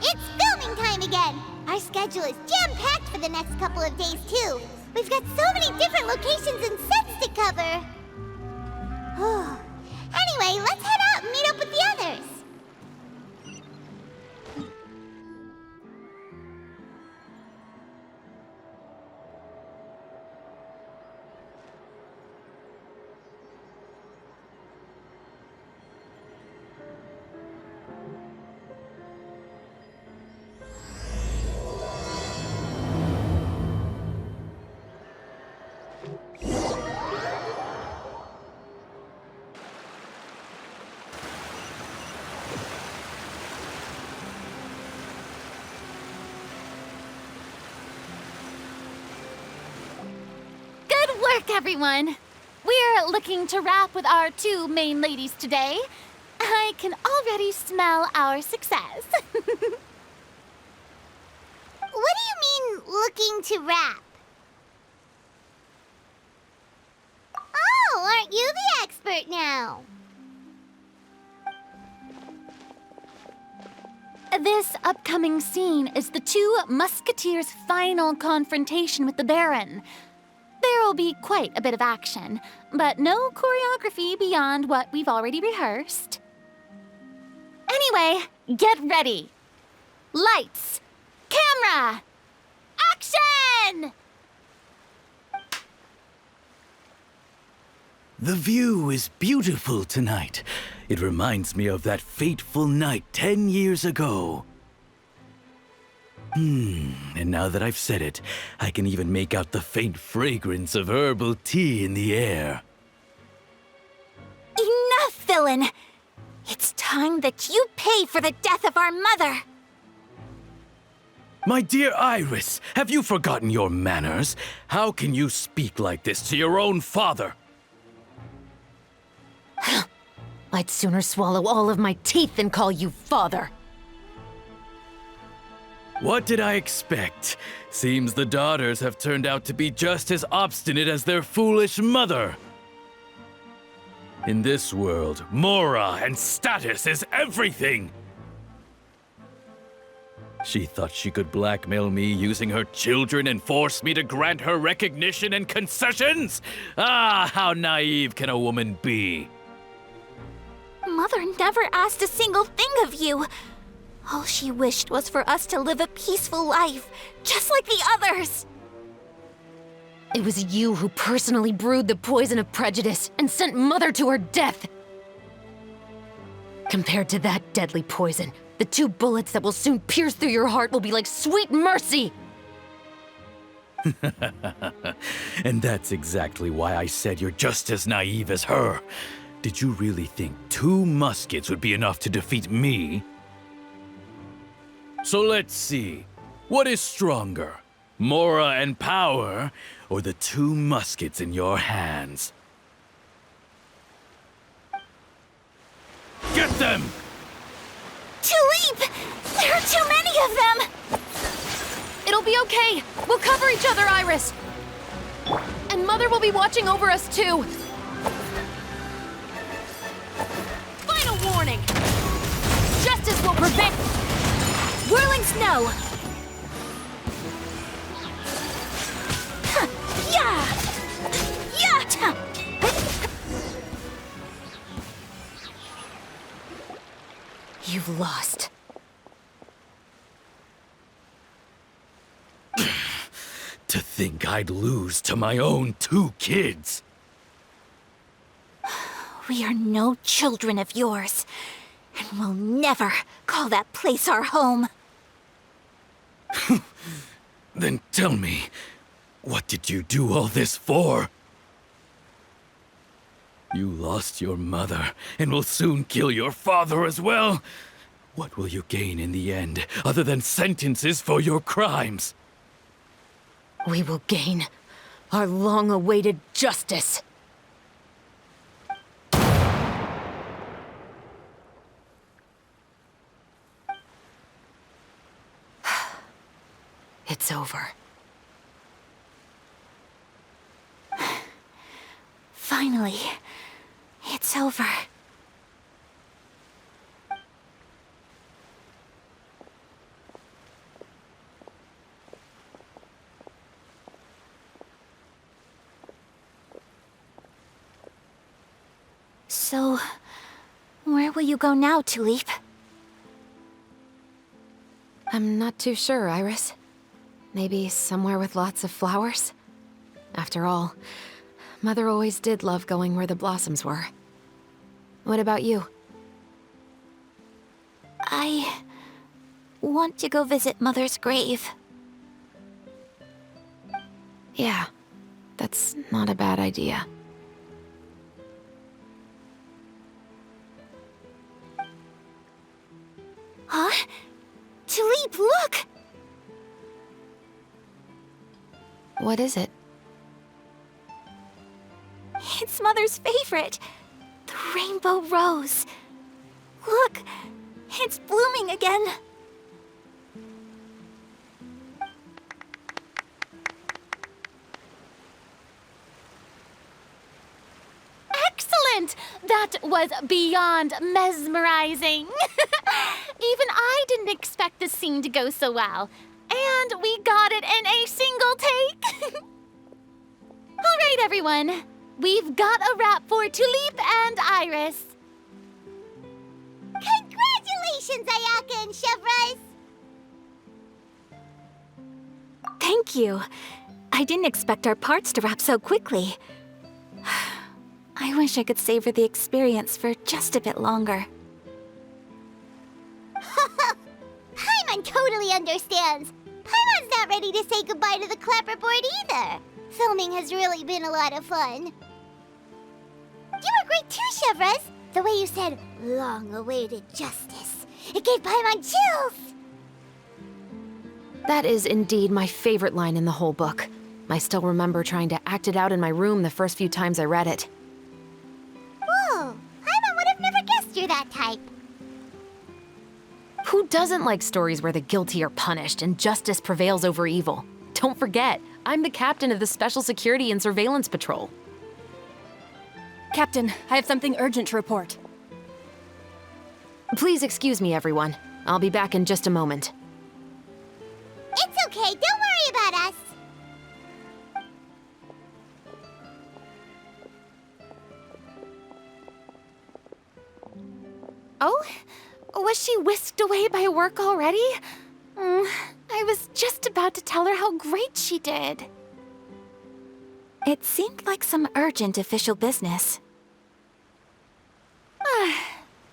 It's filming time again! Our schedule is jam-packed for the next couple of days, too. We've got so many different locations and sets to cover. Anyway, let's head out and meet up with the others. Everyone, we're looking to wrap with our two main ladies today. I can already smell our success. What do you mean, looking to wrap? Oh, aren't you the expert now? This upcoming scene is the two Musketeers' final confrontation with the Baron. There will be quite a bit of action, but no choreography beyond what we've already rehearsed. Anyway, get ready. Lights, camera, action! The view is beautiful tonight. It reminds me of that fateful night 10 years ago. And now that I've said it, I can even make out the faint fragrance of herbal tea in the air. Enough, villain! It's time that you pay for the death of our mother! My dear Iris, have you forgotten your manners? How can you speak like this to your own father? I'd sooner swallow all of my teeth than call you father. What did I expect? Seems the daughters have turned out to be just as obstinate as their foolish mother. In this world, mora and status is everything! She thought she could blackmail me using her children and force me to grant her recognition and concessions? Ah, how naive can a woman be? Mother never asked a single thing of you. All she wished was for us to live a peaceful life, just like the others. It was you who personally brewed the poison of prejudice and sent Mother to her death. Compared to that deadly poison, the 2 bullets that will soon pierce through your heart will be like sweet mercy. And that's exactly why I said you're just as naive as her. Did you really think 2 muskets would be enough to defeat me? So let's see. What is stronger? Mora and power, or the 2 muskets in your hands? Get them! Tulip! There are too many of them! It'll be okay. We'll cover each other, Iris. And Mother will be watching over us, too. Final warning! Justice will prevent... Whirling snow! Yeah! Yeah! You've lost. To think I'd lose to my own 2 kids. We are no children of yours, and we'll never call that place our home. Then tell me, what did you do all this for? You lost your mother, and will soon kill your father as well. What will you gain in the end, other than sentences for your crimes? We will gain our long-awaited justice. It's over. Finally, it's over. So, where will you go now, Tulip? I'm not too sure, Iris. Maybe somewhere with lots of flowers? After all, Mother always did love going where the blossoms were. What about you? I want to go visit Mother's grave. Yeah, that's not a bad idea. Huh? Tulip, look! What is it? It's Mother's favorite. The rainbow rose. Look, it's blooming again. Excellent! That was beyond mesmerizing. Even I didn't expect this scene to go so well. And we got it in a single take. All right, everyone. We've got a wrap for Tulip and Iris. Congratulations, Ayaka and Chevrolet! Thank you. I didn't expect our parts to wrap so quickly. I wish I could savor the experience for just a bit longer. Paimon totally understands. Paimon's not ready to say goodbye to the clapperboard either. Filming has really been a lot of fun. You were great too, Chevrolet. The way you said, long-awaited justice. It gave Paimon chills. That is indeed my favorite line in the whole book. I still remember trying to act it out in my room the first few times I read it. Whoa, Paimon would have never guessed you're that type. Who doesn't like stories where the guilty are punished and justice prevails over evil? Don't forget, I'm the captain of the Special Security and Surveillance Patrol. Captain, I have something urgent to report. Please excuse me, everyone. I'll be back in just a moment. It's okay, don't worry about us. Oh? Was she whisked away by work already? I was just about to tell her how great she did. It seemed like some urgent official business.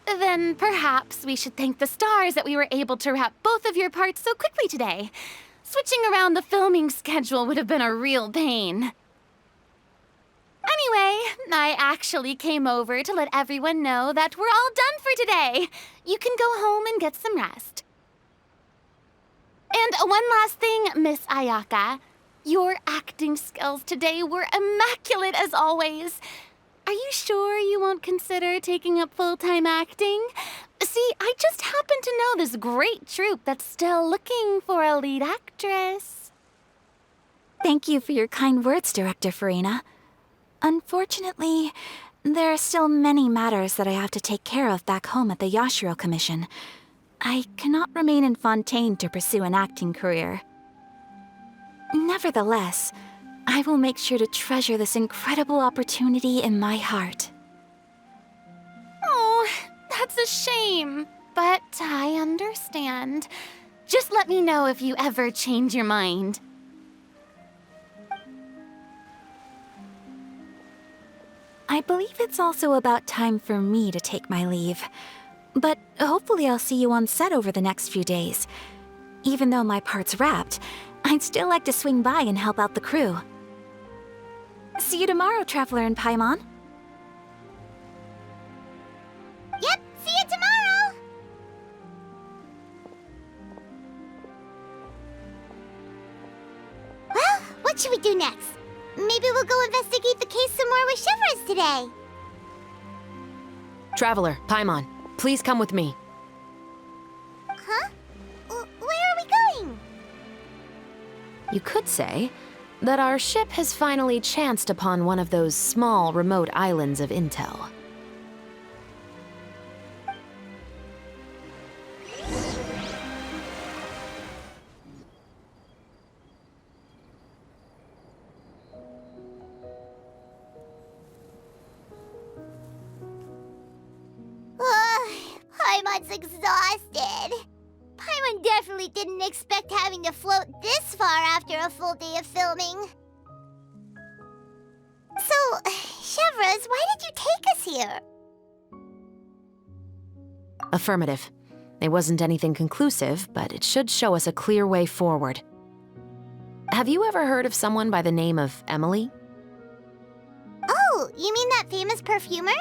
Then perhaps we should thank the stars that we were able to wrap both of your parts so quickly today. Switching around the filming schedule would have been a real pain. Anyway, I actually came over to let everyone know that we're all done for today. You can go home and get some rest. And one last thing, Miss Ayaka. Your acting skills today were immaculate as always. Are you sure you won't consider taking up full-time acting? See, I just happen to know this great troupe that's still looking for a lead actress. Thank you for your kind words, Director Farina. Unfortunately, there are still many matters that I have to take care of back home at the Yashiro Commission. I cannot remain in Fontaine to pursue an acting career. Nevertheless, I will make sure to treasure this incredible opportunity in my heart. Oh, that's a shame, but I understand. Just let me know if you ever change your mind. I believe it's also about time for me to take my leave. But hopefully I'll see you on set over the next few days. Even though my part's wrapped, I'd still like to swing by and help out the crew. See you tomorrow, Traveler and Paimon. Yep, see you tomorrow. Well, what should we do next? Maybe we'll go investigate the case some more with Chevrolet today. Traveler, Paimon, please come with me. Huh? Where are we going? You could say that our ship has finally chanced upon one of those small, remote islands of intel. Paimon's exhausted. Paimon definitely didn't expect having to float this far after a full day of filming. So, Chevres, why did you take us here? Affirmative. It wasn't anything conclusive, but it should show us a clear way forward. Have you ever heard of someone by the name of Emily? Oh, you mean that famous perfumer?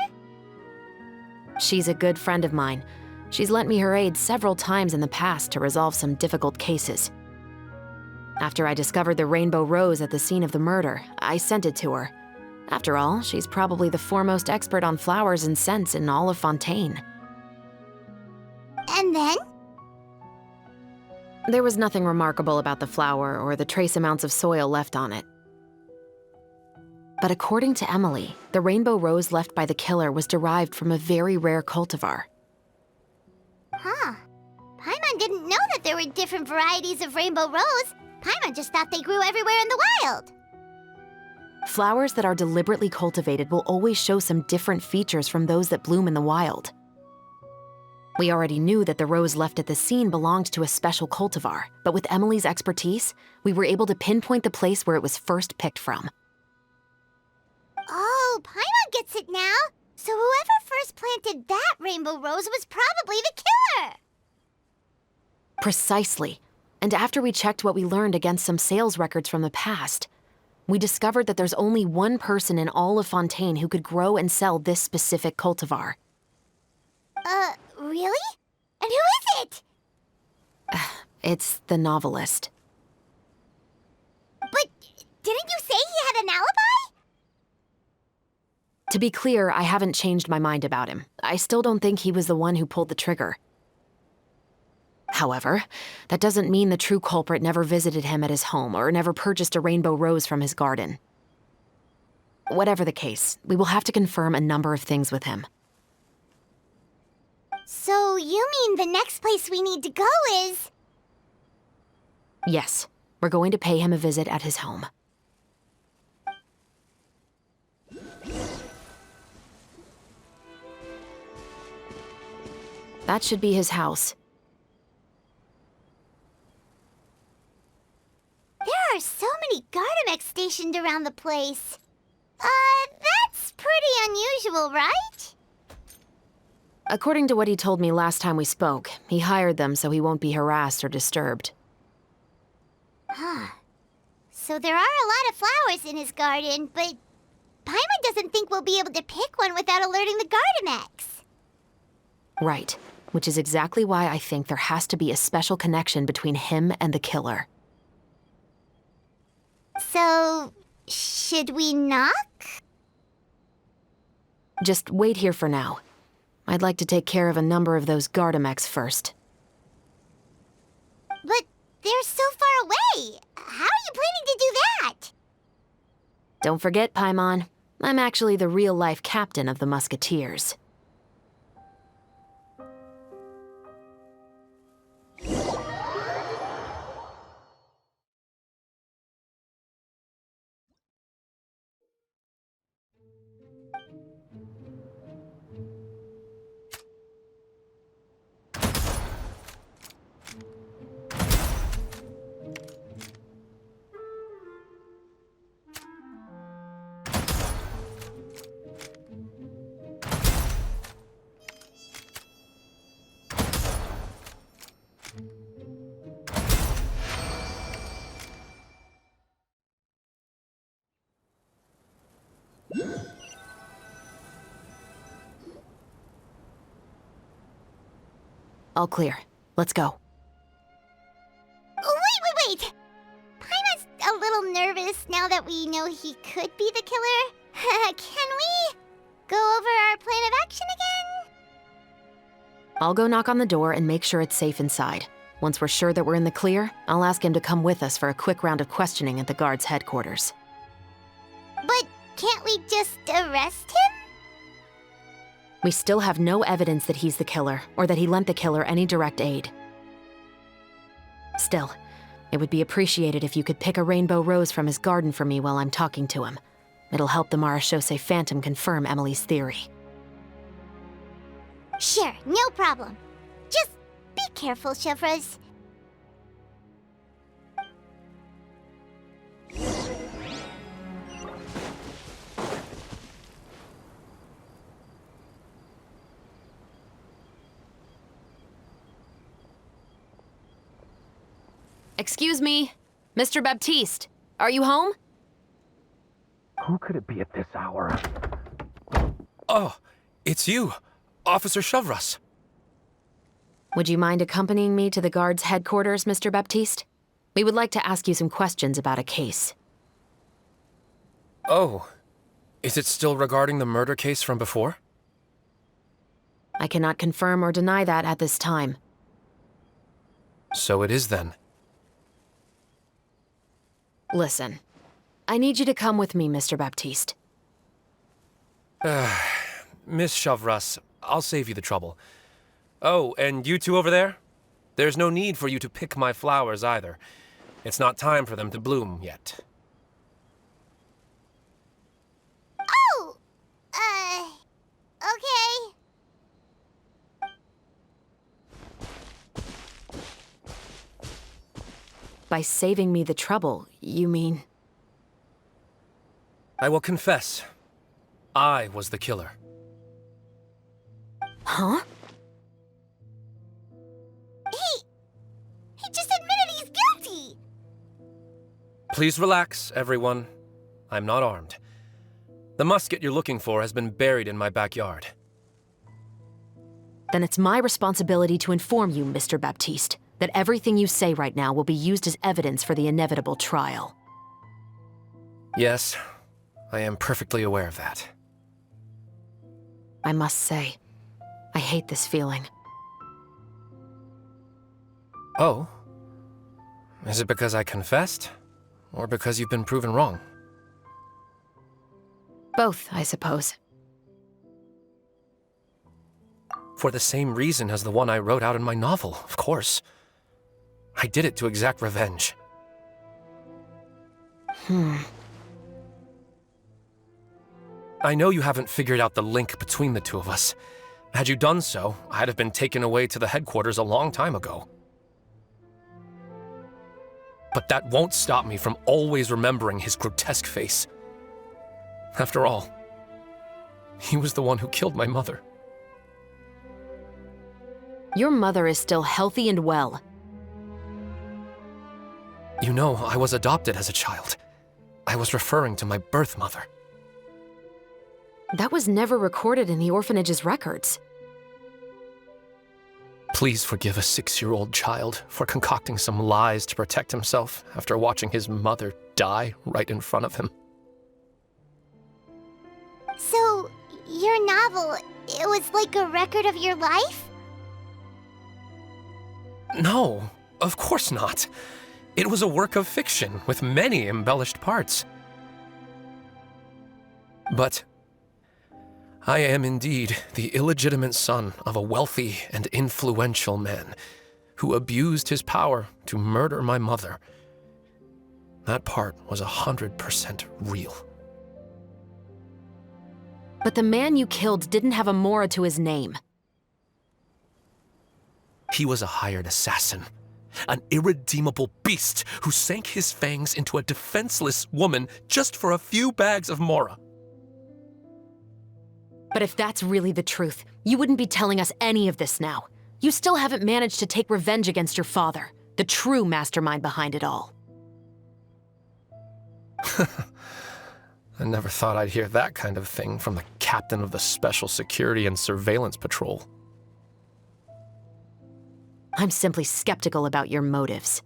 She's a good friend of mine. She's lent me her aid several times in the past to resolve some difficult cases. After I discovered the rainbow rose at the scene of the murder, I sent it to her. After all, she's probably the foremost expert on flowers and scents in all of Fontaine. And then? There was nothing remarkable about the flower or the trace amounts of soil left on it. But according to Emily, the rainbow rose left by the killer was derived from a very rare cultivar. Huh. Paimon didn't know that there were different varieties of rainbow rose. Paimon just thought they grew everywhere in the wild. Flowers that are deliberately cultivated will always show some different features from those that bloom in the wild. We already knew that the rose left at the scene belonged to a special cultivar, but with Emily's expertise, we were able to pinpoint the place where it was first picked from. Oh, Paimon gets it now. So whoever first planted that rainbow rose was probably the killer. Precisely. And after we checked what we learned against some sales records from the past, we discovered that there's only one person in all of Fontaine who could grow and sell this specific cultivar. Really? And who is it? It's the novelist. But didn't you say he had an alibi? To be clear, I haven't changed my mind about him. I still don't think he was the one who pulled the trigger. However, that doesn't mean the true culprit never visited him at his home or never purchased a rainbow rose from his garden. Whatever the case, we will have to confirm a number of things with him. So you mean the next place we need to go is... Yes, we're going to pay him a visit at his home. That should be his house. There are so many Gardamex stationed around the place. That's pretty unusual, right? According to what he told me last time we spoke, he hired them so he won't be harassed or disturbed. Huh. So there are a lot of flowers in his garden, but Paimon doesn't think we'll be able to pick one without alerting the Gardamex. Right, which is exactly why I think there has to be a special connection between him and the killer. So, should we knock? Just wait here for now. I'd like to take care of a number of those Gardamex first. But they're so far away. How are you planning to do that? Don't forget, Paimon, I'm actually the real-life captain of the Musketeers. All clear. Let's go. Wait! Paimon's a little nervous now that we know he could be the killer. Can we go over our plan of action again? I'll go knock on the door and make sure it's safe inside. Once we're sure that we're in the clear, I'll ask him to come with us for a quick round of questioning at the guard's headquarters. But can't we just arrest him? We still have no evidence that he's the killer, or that he lent the killer any direct aid. Still, it would be appreciated if you could pick a rainbow rose from his garden for me while I'm talking to him. It'll help the Marechaussee Phantom confirm Emily's theory. Sure, no problem. Just be careful, Chevros. Excuse me, Mr. Baptiste, are you home? Who could it be at this hour? Oh, it's you, Officer Chevros. Would you mind accompanying me to the guard's headquarters, Mr. Baptiste? We would like to ask you some questions about a case. Oh, is it still regarding the murder case from before? I cannot confirm or deny that at this time. So it is then. Listen, I need you to come with me, Mr. Baptiste. Miss Chevros, I'll save you the trouble. Oh, and you two over there? There's no need for you to pick my flowers either. It's not time for them to bloom yet. Oh! Okay. By saving me the trouble, you mean... I will confess, I was the killer. Huh? He just admitted he's guilty! Please relax, everyone. I'm not armed. The musket you're looking for has been buried in my backyard. Then it's my responsibility to inform you, Mr. Baptiste, that everything you say right now will be used as evidence for the inevitable trial. Yes, I am perfectly aware of that. I must say, I hate this feeling. Oh? Is it because I confessed? Or because you've been proven wrong? Both, I suppose. For the same reason as the one I wrote out in my novel, of course. I did it to exact revenge. I know you haven't figured out the link between the two of us. Had you done so, I'd have been taken away to the headquarters a long time ago. But that won't stop me from always remembering his grotesque face. After all, he was the one who killed my mother. Your mother is still healthy and well. You know, I was adopted as a child. I was referring to my birth mother. That was never recorded in the orphanage's records. Please forgive a 6-year-old child for concocting some lies to protect himself after watching his mother die right in front of him. So, your novel, it was like a record of your life? No, of course not. It was a work of fiction with many embellished parts. But I am indeed the illegitimate son of a wealthy and influential man who abused his power to murder my mother. That part was 100% real. But the man you killed didn't have a Mora to his name. He was a hired assassin, an irredeemable beast who sank his fangs into a defenseless woman just for a few bags of Mora. But if that's really the truth, you wouldn't be telling us any of this now. You still haven't managed to take revenge against your father, the true mastermind behind it all. I never thought I'd hear that kind of thing from the captain of the Special Security and Surveillance Patrol. I'm simply skeptical about your motives.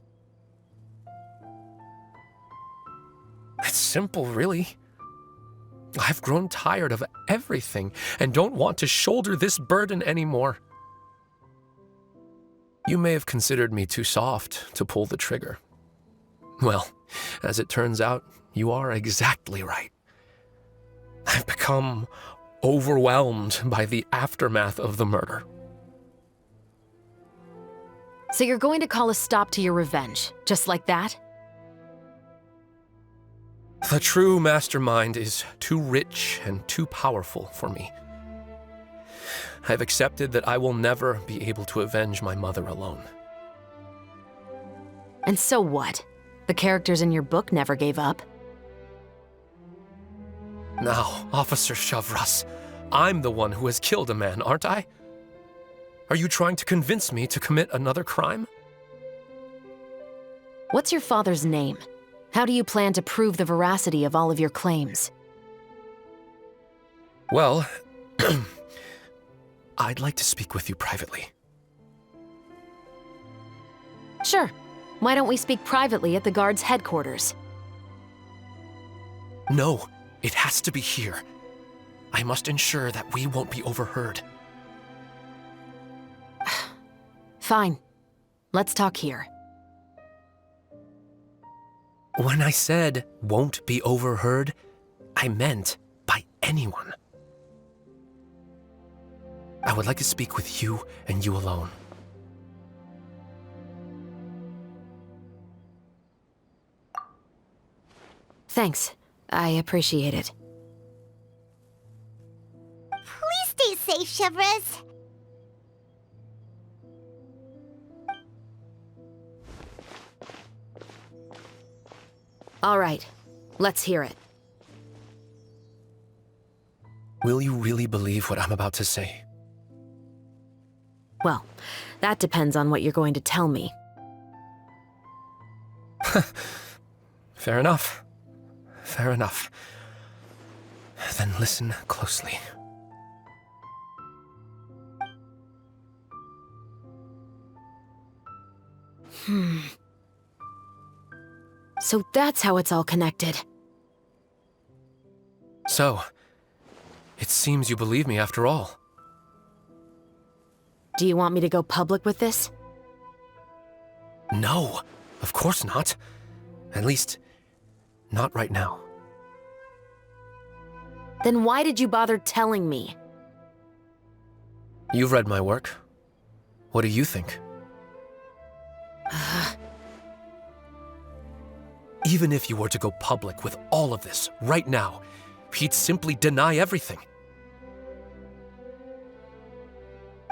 It's simple, really. I've grown tired of everything and don't want to shoulder this burden anymore. You may have considered me too soft to pull the trigger. Well, as it turns out, you are exactly right. I've become overwhelmed by the aftermath of the murder. So you're going to call a stop to your revenge, just like that? The true mastermind is too rich and too powerful for me. I've accepted that I will never be able to avenge my mother alone. And so what? The characters in your book never gave up. Now, Officer Shavras, I'm the one who has killed a man, aren't I? Are you trying to convince me to commit another crime? What's your father's name? How do you plan to prove the veracity of all of your claims? Well, I'd like to speak with you privately. Sure. Why don't we speak privately at the guard's headquarters? No, it has to be here. I must ensure that we won't be overheard. Fine. Let's talk here. When I said won't be overheard, I meant by anyone. I would like to speak with you and you alone. Thanks. I appreciate it. Please stay safe, Shavras. All right. Let's hear it. Will you really believe what I'm about to say? Well, that depends on what you're going to tell me. Fair enough. Fair enough. Then listen closely. So that's how it's all connected. So, it seems you believe me after all. Do you want me to go public with this? No, of course not. At least, not right now. Then why did you bother telling me? You've read my work. What do you think? Even if you were to go public with all of this right now, he'd simply deny everything.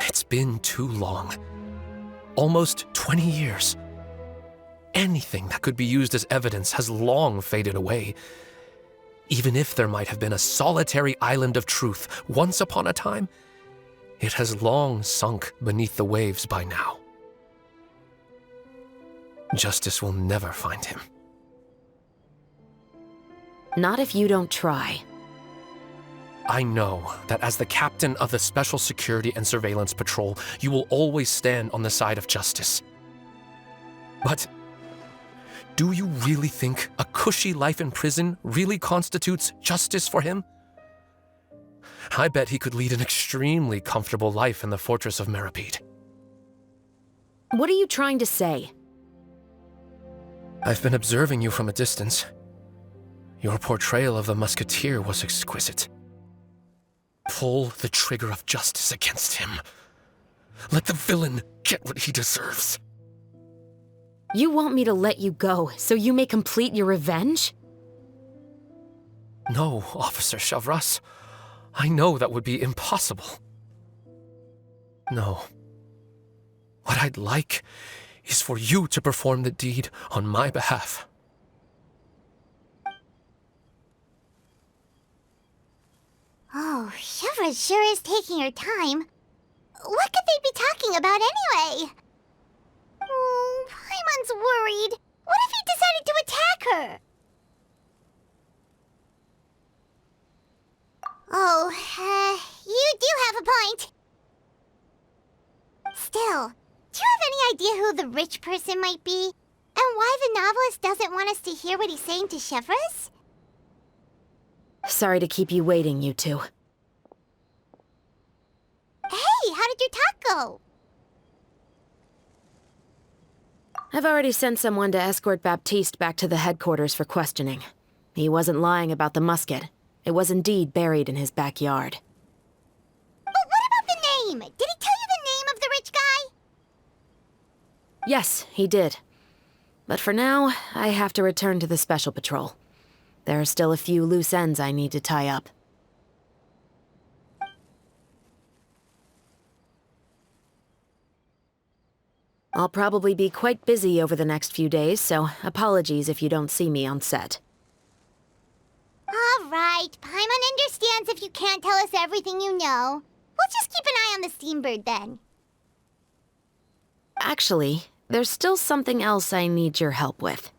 It's been too long. Almost 20 years. Anything that could be used as evidence has long faded away. Even if there might have been a solitary island of truth once upon a time, it has long sunk beneath the waves by now. Justice will never find him. Not if you don't try. I know that as the captain of the Special Security and Surveillance Patrol, you will always stand on the side of justice. But do you really think a cushy life in prison really constitutes justice for him? I bet he could lead an extremely comfortable life in the fortress of Meripede. What are you trying to say? I've been observing you from a distance. Your portrayal of the Musketeer was exquisite. Pull the trigger of justice against him. Let the villain get what he deserves. You want me to let you go so you may complete your revenge? No, Officer Shavras. I know that would be impossible. No. What I'd like is for you to perform the deed on my behalf. Oh, Shavras sure is taking her time. What could they be talking about anyway? Oh, Paimon's worried. What if he decided to attack her? Oh, you do have a point. Still, do you have any idea who the rich person might be? And why the novelist doesn't want us to hear what he's saying to Shavras? Sorry to keep you waiting, you two. Hey, how did your talk go? I've already sent someone to escort Baptiste back to the headquarters for questioning. He wasn't lying about the musket. It was indeed buried in his backyard. But what about the name? Did he tell you the name of the rich guy? Yes, he did. But for now, I have to return to the Special Patrol. There are still a few loose ends I need to tie up. I'll probably be quite busy over the next few days, so apologies if you don't see me on set. All right, Paimon understands if you can't tell us everything you know. We'll just keep an eye on the Steambird then. Actually, there's still something else I need your help with.